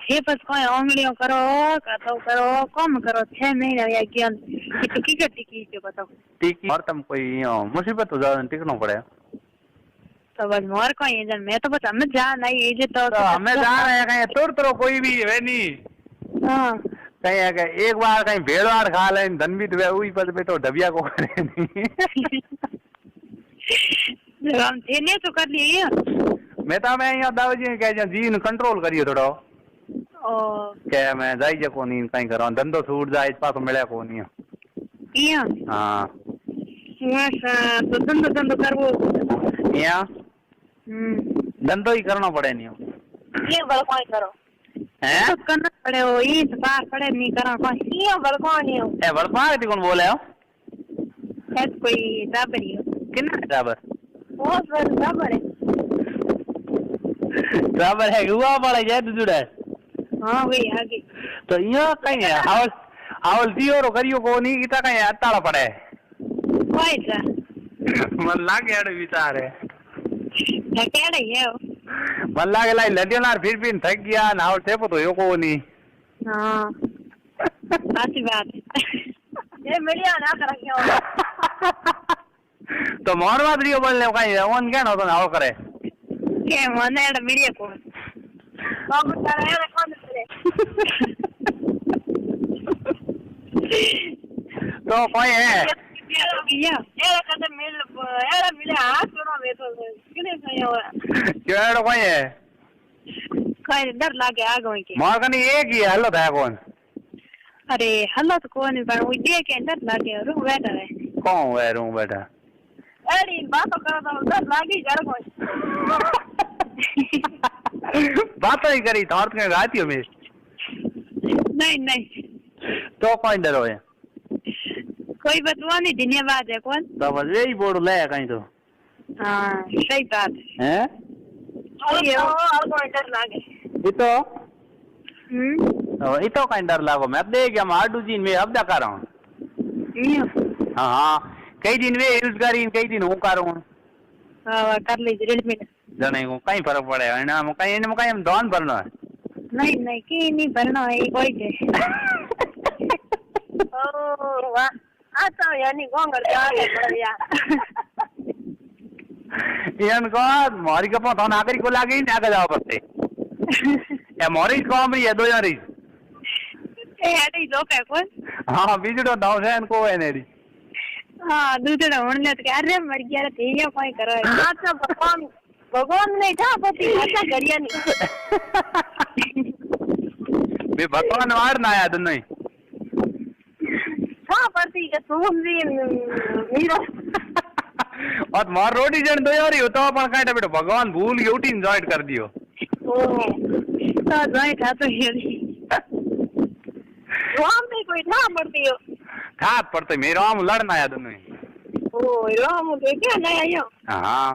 थे बस कोई आंगलियों करो तो करो कम करो 6 महीने या ज्ञान टिकी का टिकी जो बताओ टिकी और तुम कोई मुसीबत हो जाए टिकना पड़े तो बस मोर कोई जन मैं तो बस हमें जा नहीं ये तो हमें जा रहे हैं कहीं तुर तुरो कोई भी है नहीं हाँ कहीं है कहीं एक बार कहीं भेड़ वाड़ खा ले धन भी तो वही पर तो डबिया को करे नहीं जब हम थे नहीं तो कर लिए मैं तो मैं यहाँ दादाजी कह जी कंट्रोल करियो थोड़ा क्या मैं जाई जे कोनी कहीं करो धंधो छूट जाए पास मिले कोनी इया हाँ तो धंधो करवो इया धंधो ही करना पड़े नहीं ये बल कोई करो हैं तो करना पड़े हो ये तो बाहर पड़े नहीं करा कोई ये बल कोई नहीं हो ए बड़पा ती कौन बोले हो है कोई दाबरी हो कितना ड्राइवर बहुत बड़ा दाबर है ड्राइवर है हुआ पड़े जाए तू जुड़ा हाँ वही आगे तो यहाँ कहीं है हावल दियो रो करियो को नहीं इतना कहीं अत्ताड़ा पड़े कोई सा मन लागे अड़ विचार है केड़े है मन लागे लाई लडियो ना फिर थक गया ना और थे तो यो को नहीं हाँ अच्छी बात है ये मीडिया ना कर क्यों तो मोर बात रियो बोलने कहीं ओन क्या ना तो नाव करे के मने एड मीडिया को बाबू तारे ना कौन करे तो कोई है ये कदम मिले हाथ सुनो मैं तो किने सही हो केड़ो कोई है कोई डर लागे आगे के मोर कनी एक ही हल्लो था कौन अरे हल्लो तो कौन पर वो दे के डर लागे रू बैठा है कौन है रू बैठा अरे बात करो तो डर लागे घर को बात ही करी थोड़ के गाती हो मैं नहीं तो कोई डरो है कोई बतवा नहीं धन्यवाद है कौन तो बस यही बोर्ड ले कहीं तो हाँ सही बात है और डर लागे इतो इतो कहीं डर लागो मैं देख हम आडू जी में अब कर रहा हूँ हाँ कई दिन वे यूज करी कई दिन हूँ करूँ कर लीजिए रेडमी जने को कहीं फर्क पड़ेगा ना कहीं हम दौन भरना है नहीं कि नहीं भरना है कोई के ओ वाह आता यानी गोंगर जागे बढ़िया इनको मोरी का पता नागरी को लागे ही ना जाओ बस या मोरी को हम ये दो यारी ए हटी लोग है कौन हाँ बीजड़ो दाव से इनको है नेरी हाँ दूसरा होने ले तो अरे मर गया रे ये कोई करो अच्छा भगवान नहीं था पति अच्छा गरिया नहीं बे भगवान वार ना याद नहीं हाँ पति के तुम भी मीरा और मार रोटी जन दो यारी होता अपन काटे बेटा भगवान भूल के उठी जॉइंट कर दियो ओ तो जॉइंट था तो ये राम में कोई था पड़ती हो था पड़ते मेरा हम लड़ना याद नहीं ओ राम तो क्या नहीं आयो हाँ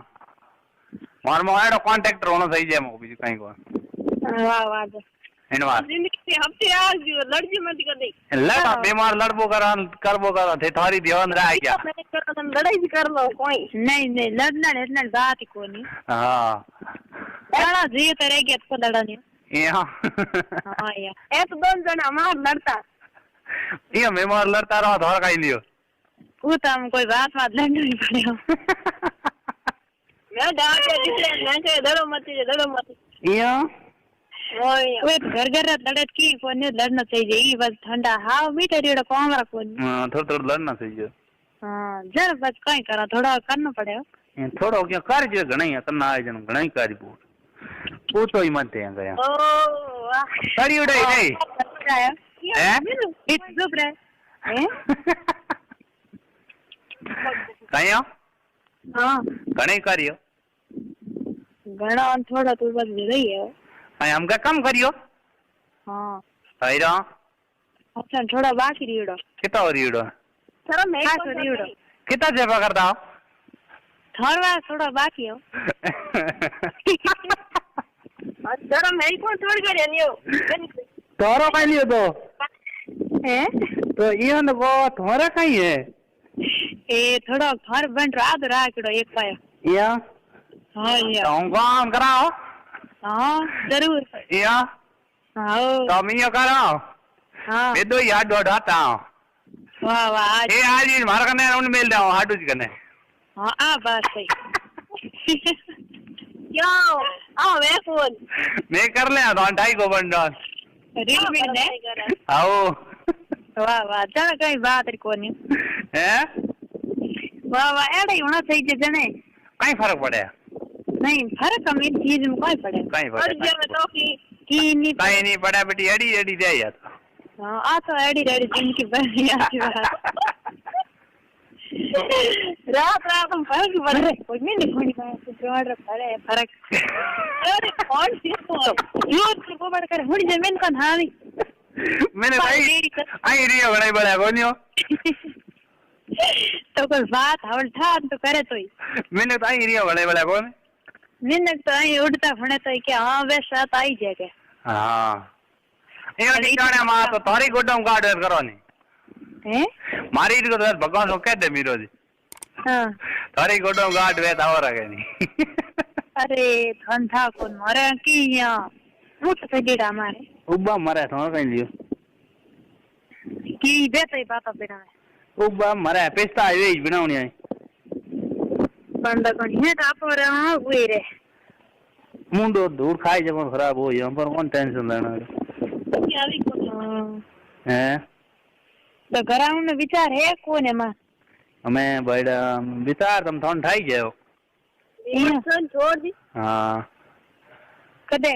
मार मोएडो कांटेक्टर होना सही है मो बीजू कहीं को वाह वाह इनवार जिंदगी से हफ्ते आज लड़जी मत कर दे लड़ा बीमार लड़बो करबो करा थे थारी ध्यान रह गया लड़ाई कर लो कोई नहीं लड़ना बात ही कोनी हाँ लड़ा जी तो रह गया तो लड़ाने यहाँ हाँ यार एक दोन जना मार लड़ता ये बीमार लड़ता रहा थोड़ा कहीं लियो वो तो हम कोई बात लड़ना नहीं पड़ेगा मैं डांटे जिसने मैं के दड़ो मत यहाँ वो घर लड़त की कोने लड़ना चाहिए बस ठंडा हाँ मीठा रेड़ा कौन रखो थोड़ा लड़ना चाहिए हाँ जरा बस कहीं करा थोड़ा करना पड़ेगा थोड़ा क्या कार्य जो घना ही करना है जन घना ही कार्य बोल वो तो ही मत है गया ओ साड़ी उड़ाई नहीं हैं चुप रहे कहीं हाँ घना ही कार्य घना थोड़ा तो बस रही है हम क्या कम करियो हाँ सही रहा अच्छा थोड़ा बाकी रीड़ो कितना हो रीड़ो सर मैं रीड़ो कितना जेबा करता हो थोड़ा थोड़ा बाकी हो सर मैं कौन छोड़ कर लियो तोरो कहीं लियो तो हैं तो ये न को तुम्हारा कहीं है ए थोड़ा घर बन रहा तो रहा करो एक पाया या हाँ या काम कराओ हाँ जरूर या हाँ तो मैं यो करो हाँ मैं दो यार डॉट आता हूँ वाह वाह ये आज ही मार करने उन मेल दाओ हाडू जी करने हाँ आ बात सही यो आ वे फोन मैं कर ले तो ढाई को बंडो रियलमी ने आओ वाह वाह जाने कहीं बात री कोनी हैं वाह वाह एड़े होना चाहिए जने कहीं फर्क पड़े नहीं फर्क हम इन चीज में कोई पड़े कहीं पड़े तो की नहीं कहीं नहीं पड़ा बेटी एडी एडी दे यार हाँ आ तो एडी रेडी जिनकी बढ़िया की बात रात रात हम फर्क पड़ रहे कोई नहीं कोई बात जोड़ पड़े फर्क अरे कौन सी तो यूं को बढ़ कर हुड़ी जमीन का नामी मैंने आई रिया बड़ा बड़ा कोनियो तो कोई बात हवल था तो करे तो ही मैंने तो आई रिया बड़ा बड़ा कौन मैंने तो आई उड़ता फणे तो कि हाँ वैसा तो आई जाएगा हाँ ये ठिकाने मां तो थारी गोडम गार्ड करो नहीं हैं मारी को तो भगवान को कह दे मीरो जी हाँ थारी गोडम गार्ड वे ताव रखे नहीं अरे धंधा कौन मरे की यहाँ मुझे तो जेड़ा मारे उब्बा मरे तो कहीं लियो की बेटे ही बात बिना उब्बा मरे पेस्ता ये बनावनी है बंदा कौन है तो आप रे हाँ हुए रे मुंडो दूर खाई जब खराब हो यहाँ पर कौन टेंशन लेना है तो ग्राउंड में विचार है कौन है मां हमें बड़ा विचार तुम थोड़ा ठाई जाओ छोड़ दी हाँ कदे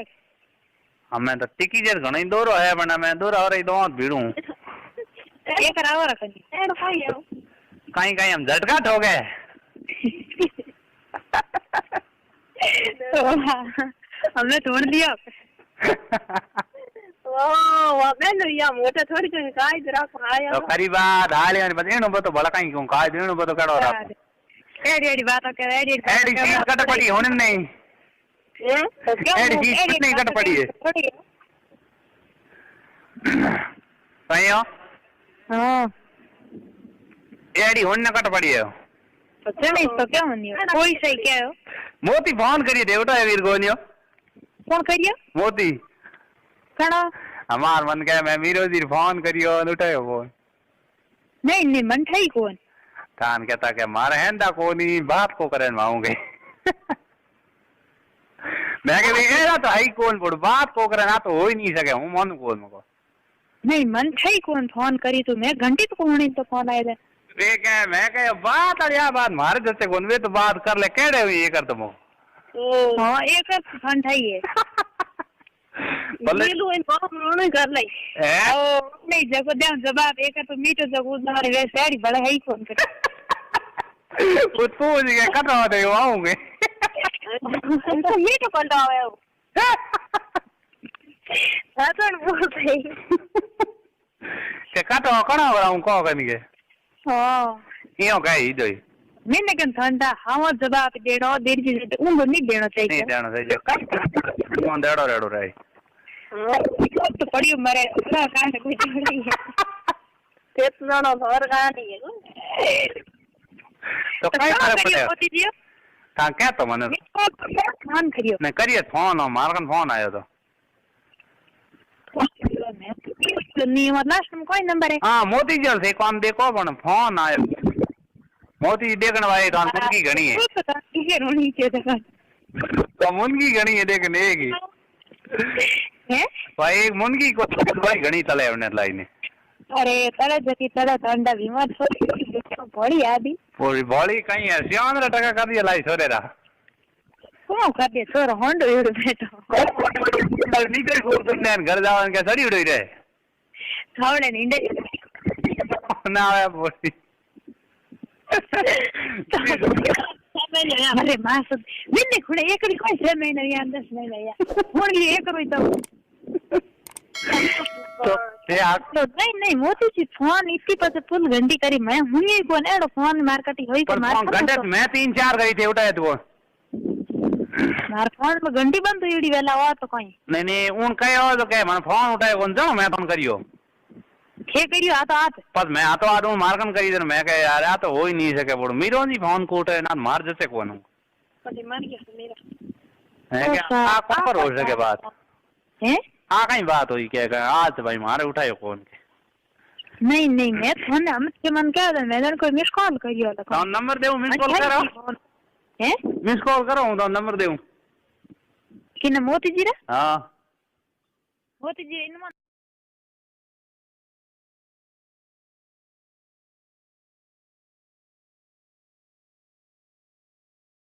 हमें तो टिकी जर घणई दोरो है बना मैं दोरा और दो भीड़ू एक राव रखनी एड खाई आओ कहीं कहीं हम झटका ठो गए हमने तोड़ दिया वाह मैं या मोटा थोड़ी सी काई जरा खाया तो खरी बात हाले ने बस एनो बतो भला कहीं क्यों काई देनो बतो कड़ो रा एडी एडी बात कर एडी एडी चीज कट पड़ी होने नहीं हैं तो क्या एडी चीज नहीं कट पड़ी है सही हो हां एडी होने कट पड़ी है तो चले तो क्या होनी कोई सही क्या हो मोती फोन करिए देवटा वीर गोनियो कौन करियो मोती कणो हमार मन के मैं मीरो जी फोन करियो उठायो फोन नहीं नहीं मन ठाई कौन कान कहता के मारे हैंदा कोनी बात को करन माऊंगे मैं के एरा तो हाई कौन पड़ बात को करना तो हो ही नहीं सके हूं मन कौन मको नहीं मन ठाई कौन फोन करी तो मैं घंटी तो कोनी तो फोन आए वे के मैं के बात या बात मारे जैसे कौन वे तो बात कर ले केड़े हुई ये कर तुम हां एक फोन ठाई है नीलू इन बाप रोने कर लाई ओ नहीं जगो दे जवाब एक तो मीठो जगो मारे वैसे आड़ी बड़ा है ही कौन कर वो तू जी के कटवा दे आऊंगे तो मीठो कर दो आवे सातन बोल रही के कटवा कणा कराऊं को कनी के हां इयो कही दोई मैंने कन ठंडा हां जवाब देड़ो देर जी उंगो नहीं देना चाहिए नहीं देना चाहिए कौन देड़ो रेड़ो रे तो पड़ी मरे ना कान कोई छोड़ी है कितना ना भर गानी है तो काय फर्क पड़े होती जी ता क्या तो मने फोन करियो मैं करिए फोन मारकन फोन आयो तो नहीं लास्ट में कोई नंबर है हां मोती जल से कौन देखो पण फोन आयो मोती देखने वाले तो मुनगी घणी है ये रोनी के देखा तो मुनगी घणी है देखने की है भाई एक मुनगी को भाई घणी तले उन्हें लाइने अरे तले जकी तले ठंडा बीमार बड़ी आदि पूरी बॉडी कहीं है 7 टका कर दिया लाई छोरे रा कौन कर दे छोरा होंडो एड़ो बेटो नीचे को तुमने घर जावन के सड़ी उड़ई रे खावड़े नींदे ना आया बोली अरे मासूद मैंने खुड़े एक भी कोई 6 महीने या 10 महीने या फोन लिए एक रोई तो ये आग तो नहीं मोती जी फोन इतनी पसे फुल घंटी करी मैं हुई कौन एड़ो फोन मार्केट होई पर फोन घंटे मैं 3-4 गई थे उठाए तो मार फोन में घंटी बंद हुई एड़ी वेला हुआ तो कोई नहीं उन कहो तो कहे मन फोन उठाए कौन जाओ मैं फोन करियो खे करियो आ तो आत पर मैं आ तो आदू मारकन करी दे मैं कहे यार आ तो हो ही नहीं सके बोल मीरो जी फोन को उठाए ना मार जैसे कौन कभी मर गया मेरा है क्या आ कौन पर हो सके बात हैं आ कहीं बात हुई क्या आज भाई मारे उठायो फोन के नहीं नहीं मैं फोन हम के मन क्या था मैंने कोई मिस कॉल करियो तो नंबर देऊ मिस कॉल करो हैं मिस कॉल करो तो नंबर देऊ किने मोती जी रे हां मोती जी इन